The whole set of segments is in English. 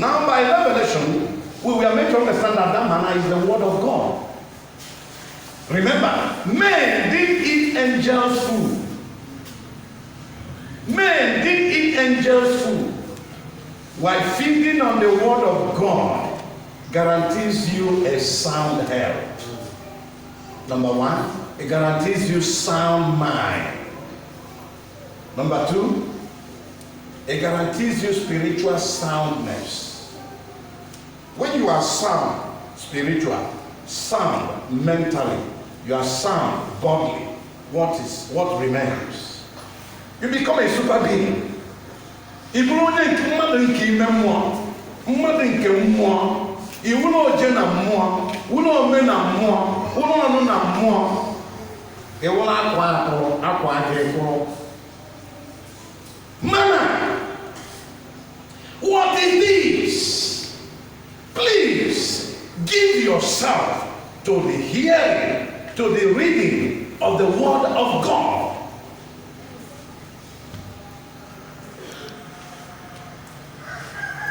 Now, by revelation, we were made to understand that that manna is the word of God. Remember, men did eat angels' food. Men did eat angels' food. While feeding on the word of God guarantees you a sound health. Number one, it guarantees you sound mind. Number two, it guarantees you spiritual soundness. When you are sound spiritual, sound mentally, you are sound bodily, what remains? You become a super being. If you don't think mother nke memmo, mother nke mmo, you will je na mmo, you will me na mmo, you will no na mmo. E will akwa agekoro. Manna. What is this? Please give yourself to the hearing, to the reading of the word of God.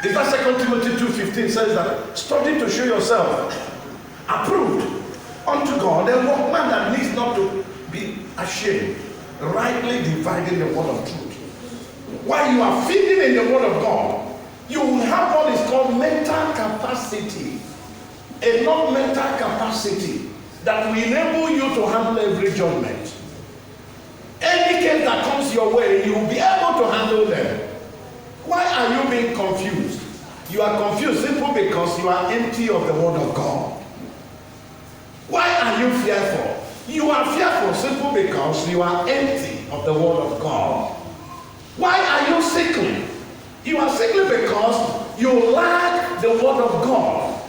In fact, 2 Timothy 2:15 says that, study to show yourself approved unto God, a workman that needs not to be ashamed, rightly dividing the word of truth. While you are feeding in the word of God, you will have what is called mental capacity. A non-mental capacity that will enable you to handle every judgment. Any case that comes your way, you will be able to handle them. Why are you being confused? You are confused simply because you are empty of the word of God. Why are you fearful? You are fearful simply because you are empty of the word of God. Why are you sickly? You are sickly because you lack the word of God.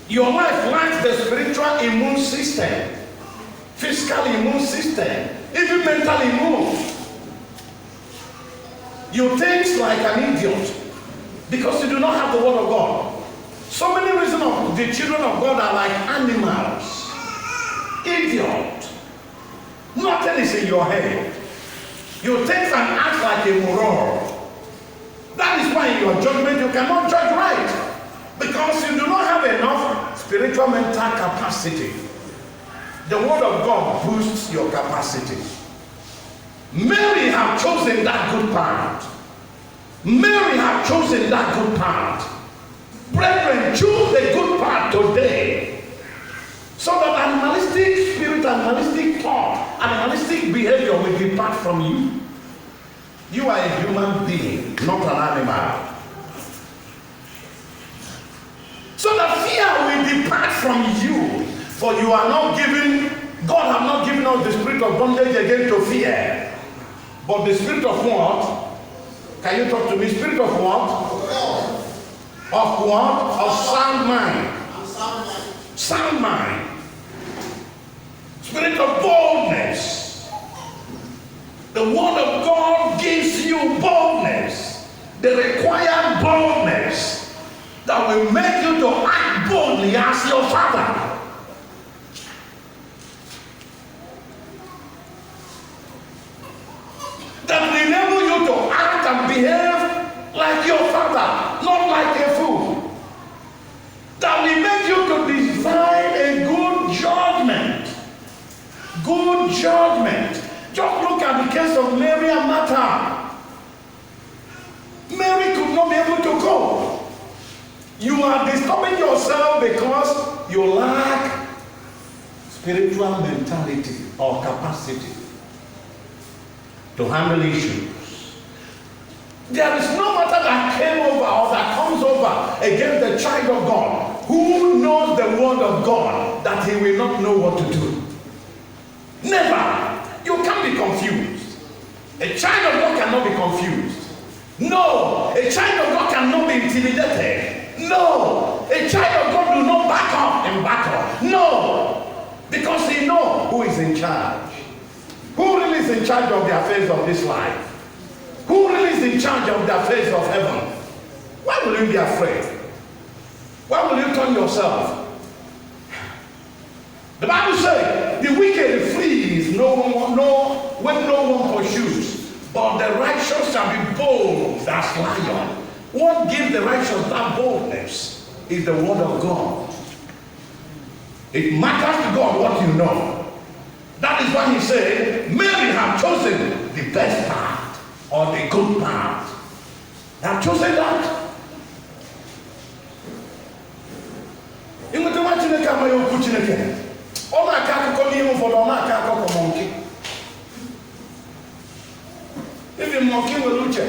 Your life lacks the spiritual immune system, physical immune system, even mental immune. You think like an idiot because you do not have the word of God. So many reasons of the children of God are like animals. Idiot. Nothing is in your head. You think and act like a moron. That is why in your judgment you cannot judge right. Because you do not have enough spiritual mental capacity. The word of God boosts your capacity. Mary have chosen that good part. Mary have chosen that good part. Brethren, choose the good part today. So that animalistic spirit, animalistic thought, animalistic behavior will depart from you. You are a human being, not an animal. So that fear will depart from you. For you are not given, God have not given us the spirit of bondage again to fear. But the spirit of what? Can you talk to me? Spirit of what? Of what? Of sound mind. Sound mind. Spirit of boldness. The word of God gives you boldness. The required boldness that will make you to act boldly as your Father. That will enable you to act and behave like your Father, not like a fool. That will make you to design a good judgment. Good judgment. Just look at the case of Mary and Martha. Mary could not be able to go. You are disturbing yourself because you lack spiritual mentality or capacity to handle issues. There is no matter that came over or that comes over against the child of God who knows the word of God that he will not know what to do. Never. You can't be confused. A child of God cannot be confused. No. A child of God cannot be intimidated. No. A child of God do not back up in battle. No. Because he knows who is in charge. Who really is in charge of the affairs of this life? Who really is in charge of the affairs of heaven? Why will you be afraid? Why will you turn yourself? The Bible says the wicked flees when no one pursues, but the righteous shall be bold as lion. What gives the righteous that boldness is the word of God. It matters to God what you know. That is why he said, Mary have chosen the best part or the good part. They have chosen that. In the way Chineke amaghị okwu Chineke, ọ na-akọ akụkọ n'ihe ụfọdụ, ọ na-akọ akụkọ monkey. Even monkey nwere uche.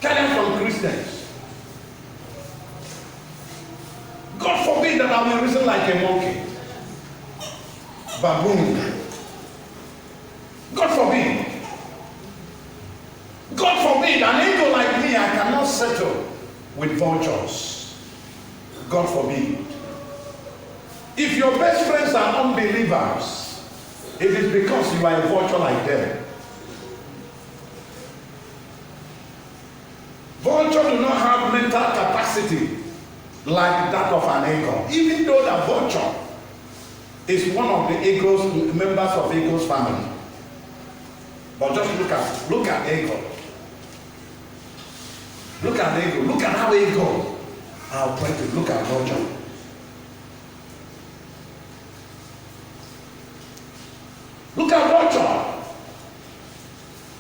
Telling from Christians. God forbid that I will reason like a monkey. Baboon. God forbid. God forbid, an ego like me, I cannot settle with vultures. God forbid. If your best friends are unbelievers, it is because you are a vulture like them. Vulture do not have mental capacity like that of an eagle, even though the vulture is one of the eagles, members of eagle's family. But just look at eagle. Look at eagle. Look at how eagle are operated. Look at vulture. Look at vulture.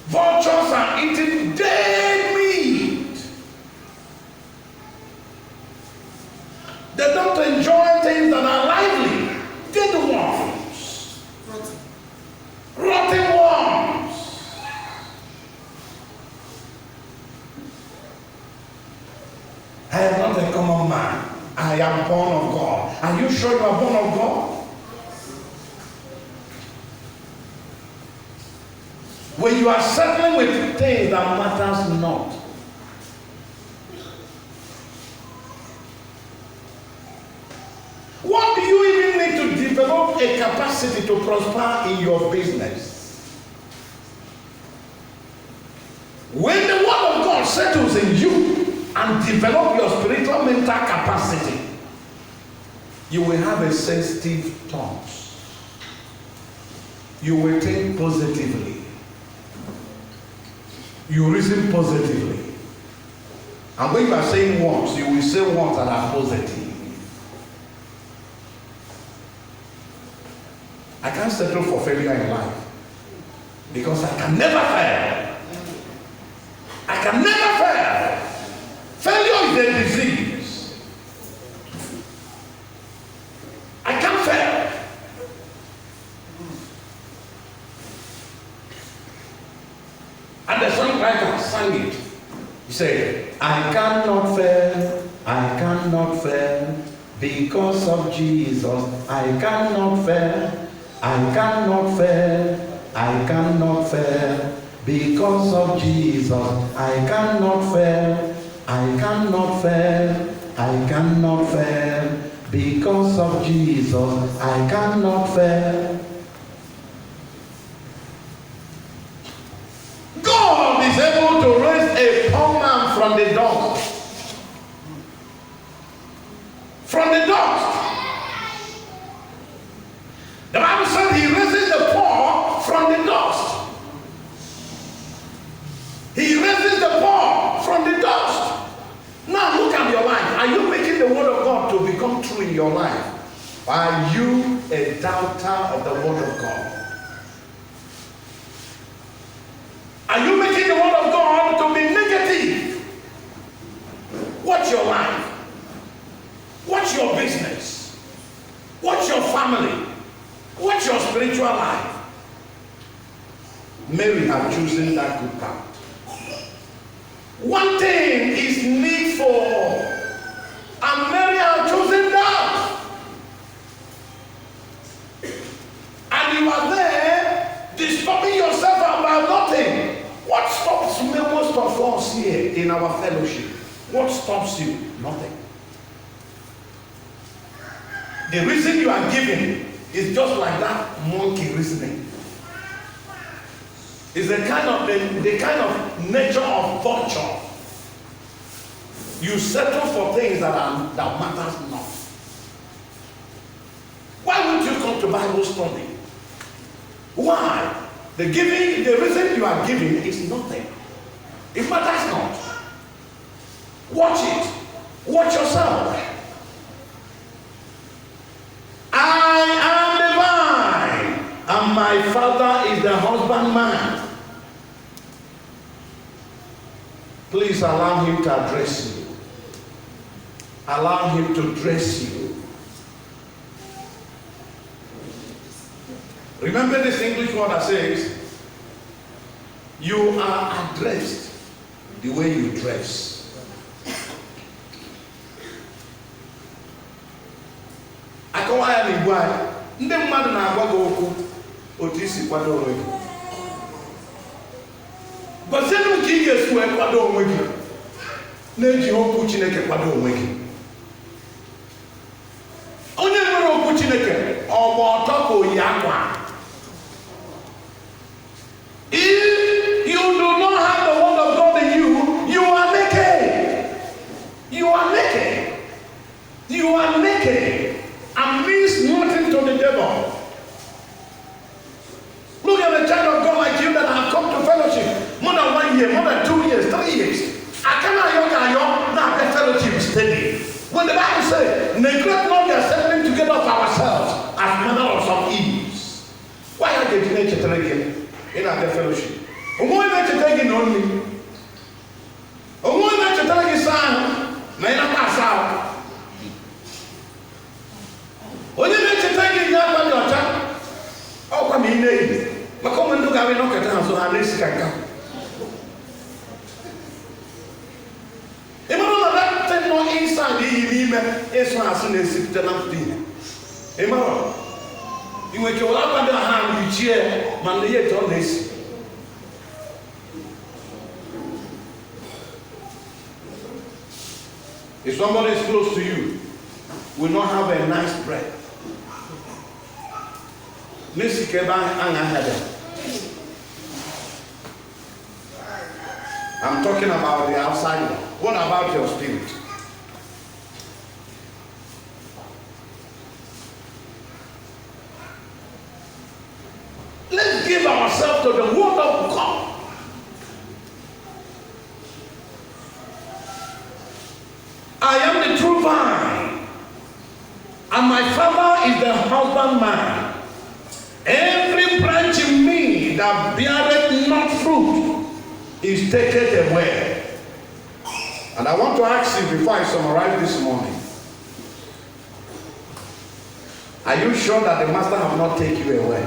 Vultures are eating dead meat. They don't enjoy things that are lively. Dead worms. Rotten worms. I am not a common man. I am born of God. Are you sure you are born of God? When you are settling with things that matters not, what do you even need to develop a capacity to prosper in your business? When the word of God settles in you and develop your spiritual mental capacity, you will have a sensitive thought. You will think positively. You reason positively. And when you are saying words, you will say words that are positive. I can't settle for failure in life because I can never fail. I can never fail. Failure is a disease. I can't fail. And the songwriter sang it. He said, I cannot fail, I cannot fail, because of Jesus. I cannot fail, I cannot fail, I cannot fail, because of Jesus. I cannot fail, I cannot fail, I cannot fail, because of Jesus. I cannot fail. God is able to raise a poor man from the dust. From the dust. The Bible said he raises the poor from the dust. He raises the poor from the dust. Now look at your life. Are you making the word of God to become true in your life? Are you a doubter of the word of God? Are you making the word of God to be negative? Watch your life. Watch your business. Watch your family. Watch your spiritual life. Mary had chosen that good part. One thing is needful, and Mary had chosen that. And you are there disturbing yourself about nothing. What stops most of us here in our fellowship? What stops you? Nothing. The reason you are giving is just like that monkey reasoning. It's the kind of nature of vulture. You settle for things that matters not. Why won't you come to Bible study? Why? The reason you are giving is nothing. It matters not. Watch it. Watch yourself. I am the vine, and my Father is the husbandman. Please allow him to address you. Allow him to dress you. Remember this English word that says, you are addressed the way you dress. Akọwa ya n'Igbo anyị, ndị mmadụ na-agwa gị okwu otu isi kwado onwe gị. Gọzienụ ka ị ga-esi wee kwado onwe gị na-eji okwu Chineke kwado onwe gị. Onye nwere okwu Chineke ọ gba ọtọ ka oyi akwa. If you do not have the word of God in you, you are naked. You are naked. You are naked and means nothing to the devil. Look at the child of God like you that have come to fellowship more than 1 year, more than 2 years, 3 years. I cannot now the fellowship steady. When the Bible says, neglect not the assembling together of ourselves as manner of some ease. Why are they doing it again? In our fellowship. Why not you take it only? Why not you take it son? May not pass out. When you make you take it down your child, oh, come in there. But come and look at me, knock at down so unless can come. If that thing no inside the email, it's not as soon as it's done up there. Amen. You make your lap under hand, you cheer, man, the yet on this. If somebody is close to you, will not have a nice breath. I'm talking about the outside one. What about your spirit? Let's give ourselves to the word of God. I am the true vine, and my Father is the husbandman. Every branch in me that beareth not fruit is taken away. And I want to ask you before I summarize this morning, are you sure that the Master have not taken you away?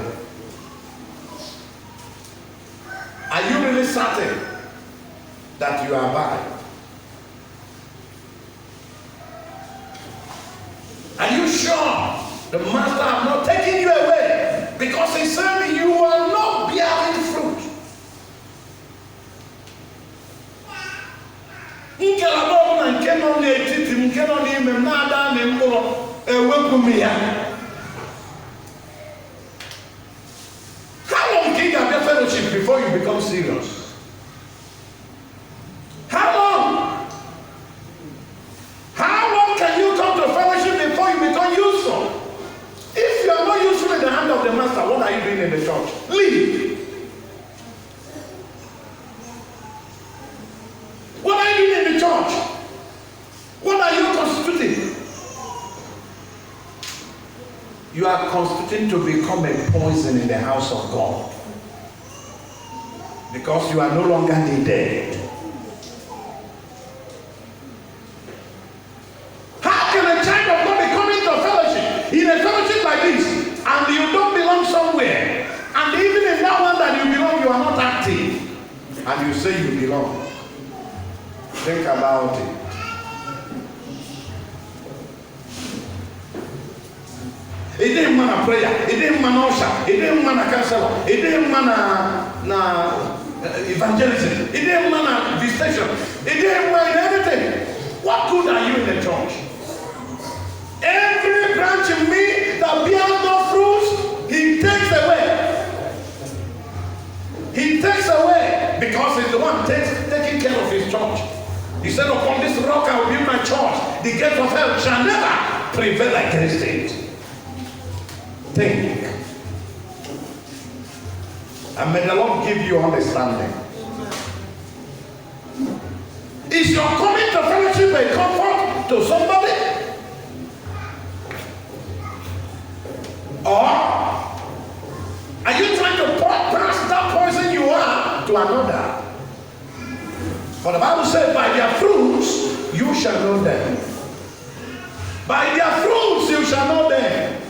Are you really certain that you are by? Are you sure the Master have not taken you away? Because he said you are not bearing fruit. How long can you have your fellowship before you become serious? How long? How long can you come to fellowship before you become useful? If you are not useful in the hand of the Master, what are you doing in the church? Leave. What are you doing in the church? What are you constituting? You are constituting to become a poison in the house of God. Because you are no longer needed. How can a child of God be coming to a fellowship, in a fellowship like this, and you don't belong somewhere, and even in that one that you belong, you are not active, and you say you belong? Think about it. It didn't man a prayer, it didn't man usher, it didn't man a counselor, it didn't man a evangelism, it didn't man a visitation, it didn't man anything. What good are you in the church? Every branch in me that bears no fruit, he takes away. He takes away because he's the one taking care of his church. He said, upon this rock I will build my church. The gates of hell shall never prevail against it. Think. And may the Lord give you understanding. Is your coming to fellowship to somebody? Or are you trying to pass that poison you are to another? For the Bible says, by their fruits you shall know them. By their fruits you shall know them.